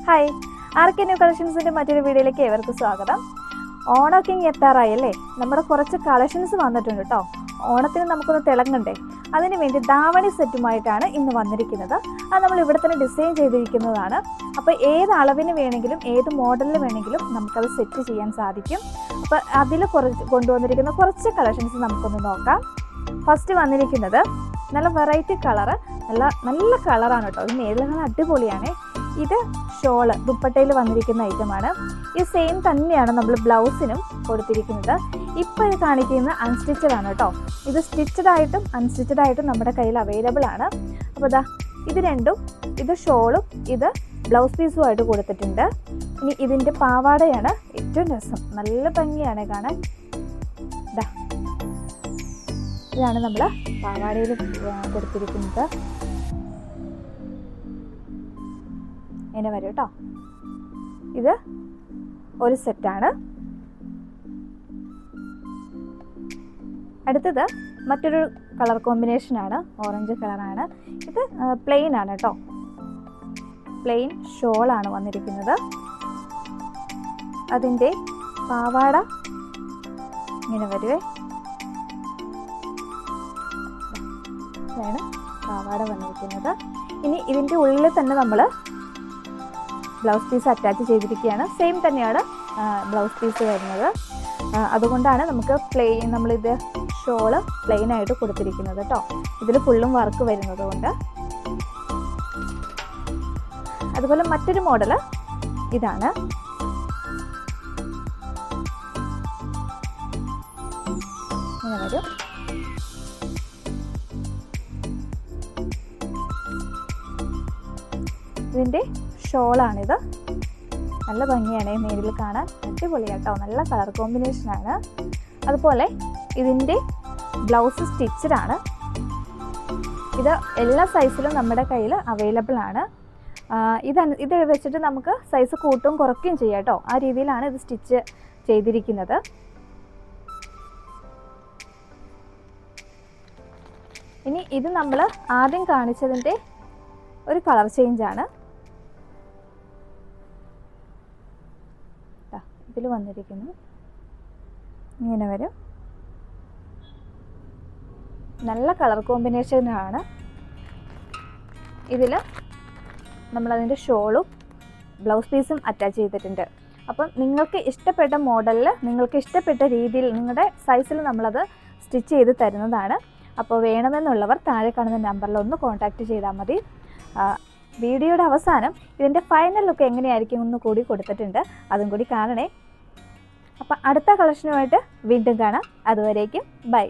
Hi, ആർക്കെ new കളക്ഷൻസിൻ്റെ മറ്റൊരു വീഡിയോയിലേക്ക് ഏവർക്കും സ്വാഗതം. ഓണമൊക്കെ ഇങ്ങ് എത്താറായല്ലേ? നമ്മുടെ കുറച്ച് കളക്ഷൻസ് വന്നിട്ടുണ്ട് കേട്ടോ. ഓണത്തിന് നമുക്കൊന്ന് തിളങ്ങണ്ടേ, അതിന് വേണ്ടി ധാവണി സെറ്റുമായിട്ടാണ് ഇന്ന് വന്നിരിക്കുന്നത്. അത് നമ്മൾ ഇവിടെ തന്നെ ഡിസൈൻ ചെയ്തിരിക്കുന്നതാണ്. അപ്പോൾ ഏത് അളവിന് വേണമെങ്കിലും ഏത് മോഡലിൽ വേണമെങ്കിലും നമുക്കത് സെറ്റ് ചെയ്യാൻ സാധിക്കും. അപ്പോൾ അതിൽ കൊണ്ടുവന്നിരിക്കുന്ന കുറച്ച് കളക്ഷൻസ് നമുക്കൊന്ന് നോക്കാം. ഫസ്റ്റ് വന്നിരിക്കുന്നത് നല്ല വെറൈറ്റി കളറ്, നല്ല കളറാണ് കേട്ടോ. ഇത് മേലുകൾ അടിപൊളിയാണ്. ഇത് ഷോള് ദുപ്പട്ടയിൽ വന്നിരിക്കുന്ന ഐറ്റമാണ്. ഈ സെയിം തന്നെയാണ് നമ്മൾ ബ്ലൗസിനും കൊടുത്തിരിക്കുന്നത്. ഇപ്പോൾ ഇത് കാണിക്കുന്ന അൺസ്റ്റിച്ചഡ് ആണ് കേട്ടോ. ഇത് സ്റ്റിച്ചഡ് ആയിട്ടും അൺസ്റ്റിച്ചഡ് ആയിട്ടും നമ്മുടെ കയ്യിൽ അവൈലബിൾ ആണ്. അപ്പോൾ ഇതാ ഇത് രണ്ടും, ഇത് ഷോളും ഇത് ബ്ലൗസ് പീസുമായിട്ട് കൊടുത്തിട്ടുണ്ട്. ഇനി ഇതിൻ്റെ പാവാടയാണ് ഏറ്റവും രസം, നല്ല ഭംഗിയാണ് കാണാൻ. ഇതാണ് നമ്മൾ പാവാടയിൽ കൊടുത്തിരിക്കുന്നത്. ഇങ്ങനെ വരും കേട്ടോ. ഇത് ഒരു സെറ്റാണ്. അടുത്തത് മറ്റൊരു കളർ കോമ്പിനേഷനാണ്, ഓറഞ്ച് കളറാണ്. ഇത് പ്ലെയിൻ ആണ് കേട്ടോ. പ്ലെയിൻ ഷോളാണ് വന്നിരിക്കുന്നത്. അതിൻ്റെ പാവാട ഇങ്ങനെ വരുവേ. ഇതാണ് പാവാട വന്നിരിക്കുന്നത്. ഇനി ഇതിൻ്റെ ഉള്ളിൽ തന്നെ നമ്മൾ ബ്ലൗസ് പീസ് അറ്റാച്ച് ചെയ്തിരിക്കുകയാണ്. സെയിം തന്നെയാണ് ബ്ലൗസ് പീസ് വരുന്നത്. അതുകൊണ്ടാണ് നമുക്ക് നമ്മളിത് ഷോള് പ്ലെയിൻ ആയിട്ട് കൊടുത്തിരിക്കുന്നത് കേട്ടോ. ഇതിൽ ഫുള്ളും വർക്ക് വരുന്നത് കൊണ്ട്. അതുപോലെ മറ്റൊരു മോഡല് ഇതാണ്. ഇങ്ങനെ വരും. ഇതിൻ്റെ ഷോളാണിത്. നല്ല ഭംഗിയാണ് നേരിൽ കാണാൻ, അടിപൊളിയാട്ടോ. നല്ല കളർ കോമ്പിനേഷനാണ്. അതുപോലെ ഇതിൻ്റെ ബ്ലൗസ് സ്റ്റിച്ചഡ് ആണ്. ഇത് എല്ലാ സൈസിലും നമ്മുടെ കയ്യിൽ അവൈലബിൾ ആണ്. ഇത് വെച്ചിട്ട് നമുക്ക് സൈസ് കൂട്ടും കുറയ്ക്കുകയും ചെയ്യാം കേട്ടോ. ആ രീതിയിലാണ് ഇത് സ്റ്റിച്ച് ചെയ്തിരിക്കുന്നത്. ഇനി ഇത് നമ്മൾ ആദ്യം കാണിച്ചതിൻ്റെ ഒരു കളർ ചേഞ്ചാണ്. ഇതിൽ വന്നിരിക്കുന്നു ഇങ്ങനെ വരും. നല്ല കളർ കോമ്പിനേഷനാണ്. ഇതിൽ നമ്മളതിൻ്റെ ഷോളും ബ്ലൗസ് പീസും അറ്റാച്ച് ചെയ്തിട്ടുണ്ട്. അപ്പം നിങ്ങൾക്ക് ഇഷ്ടപ്പെട്ട മോഡലിൽ, നിങ്ങൾക്ക് ഇഷ്ടപ്പെട്ട രീതിയിൽ, നിങ്ങളുടെ സൈസിൽ നമ്മളത് സ്റ്റിച്ച് ചെയ്ത് തരുന്നതാണ്. അപ്പോൾ വേണമെന്നുള്ളവർ താഴെ കാണുന്ന നമ്പറിൽ ഒന്ന് കോൺടാക്റ്റ് ചെയ്താൽ മതി. വീഡിയോയുടെ അവസാനം ഇതിൻ്റെ ഫൈനൽ ലുക്ക് എങ്ങനെയായിരിക്കും എന്ന് കൂടി കൊടുത്തിട്ടുണ്ട്, അതും കൂടി കാണണേ. അപ്പോൾ അടുത്ത കളക്ഷനുമായിട്ട് വീണ്ടും കാണാം. അതുവരേക്കും ബൈ.